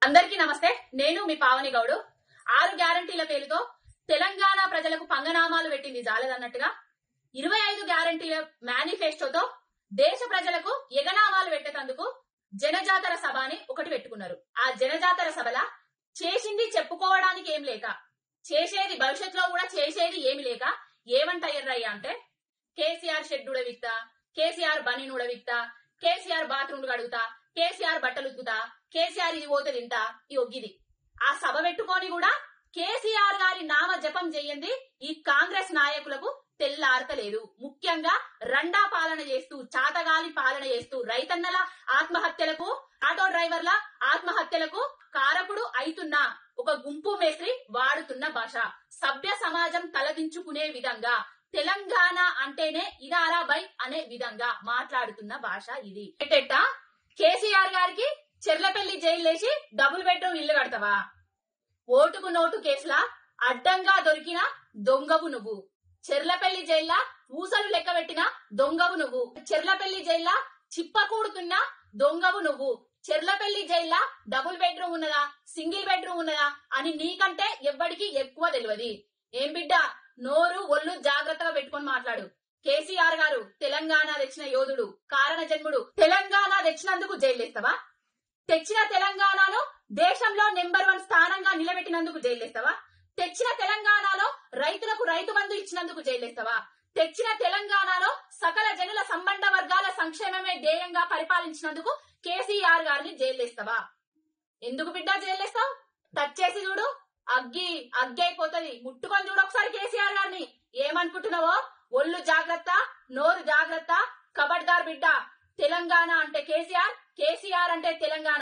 అందరికీ నమస్తే. నేను మీ పావని గౌడు. 6 గ్యారంటీల పేరుతో తెలంగాణ ప్రజలకు పంగనామాలు పెట్టింది జాలదన్నట్టుగా 25 గ్యారంటీల మేనిఫెస్టోతో దేశ ప్రజలకు ఎగనామాలు పెట్టేందుకు జనజాతర సభ అని ఒకటి పెట్టుకున్నారు. ఆ జనజాతర సభల చేసింది చెప్పుకోవడానికి ఏం లేక, చేసేది భవిష్యత్తులో కూడా చేసేది ఏమి లేక ఏమంటాయ్యర్రయ్యా అంటే కేసీఆర్ షెడ్ ఉడవిక్తా, కేసీఆర్ బనీన్ ఉడవిక్తా, కేసీఆర్ బాత్రూమ్లు కడుగుతా, కేసీఆర్ బట్టలు ఉతుకుతా, కేసీఆర్ ఇది పోతే తింటా, ఈ ఒగ్గిది. ఆ సభ పెట్టుకొని కూడా కేసీఆర్ గారి నామ జపం చేయండి ఈ కాంగ్రెస్ నాయకులకు తెల్లారతలేదు. ముఖ్యంగా రండా పాలన చేస్తూ, చాతగాలి పాలన చేస్తూ, రైతన్నల ఆత్మహత్యలకు, ఆటో డ్రైవర్ల ఆత్మహత్యలకు కారకుడు అయితున్న ఒక గుంపు మేస్త్రి వాడుతున్న భాష, సభ్య సమాజం తలదించుకునే విధంగా, తెలంగాణ అంటేనే ఇదారా బై అనే విధంగా మాట్లాడుతున్న భాష ఇది. కేసీఆర్ గారికి చెర్లపల్లి జైలేసి డబుల్ బెడ్రూమ్ ఇల్లు కడతావా? ఓటుకు నోటు కేసులా అడ్డంగా దొరికిన దొంగవు నువ్వు. చెర్లపల్లి జైల్లా ఊసలు లెక్క పెట్టిన దొంగవు నువ్వు. చెర్లపల్లి జైల్లా చిప్పకూడుతున్న దొంగవు నువ్వు. చెర్లపల్లి జైల్లా డబుల్ బెడ్రూమ్ ఉన్నదా, సింగిల్ బెడ్రూమ్ ఉన్నదా అని నీకంటే ఎవ్వడికి ఎక్కువ తెలియదు. ఏం బిడ్డ, నోరు ఒళ్ళు జాగ్రత్తగా పెట్టుకొని మాట్లాడు. కేసీఆర్ గారు తెలంగాణ తెచ్చిన యోధుడు, కారణ జన్ముడు. తెలంగాణ తెచ్చినందుకు జైలేస్తావా? తెచ్చిన తెలంగాణలో దేశంలో నెంబర్ 1 స్థానంగా నిలబెట్టినందుకు జైలేస్తావా? తెచ్చిన తెలంగాణలో రైతులకు రైతు బంధు ఇచ్చినందుకు జైలేస్తావా? తెచ్చిన తెలంగాణలో సకల జనుల సంబంధ వర్గాల సంక్షేమమే ధ్యేయంగా పరిపాలించినందుకు కేసీఆర్ గారిని జైలేస్తావా? ఎందుకు బిడ్డ జైలేస్తావు? టచ్ చేసి చూడు, అగ్గి అయిపోతుంది. ముట్టుకొని చూడు ఒకసారి కేసీఆర్ గారిని. ఏమనుకుంటున్నావో ఒళ్ళు జాగ్రత్త, నోరు జాగ్రత్త. ఖబర్దార్ బిడ్డ. తెలంగాణ అంటే కేసీఆర్, కేసీఆర్ అంటే తెలంగాణ.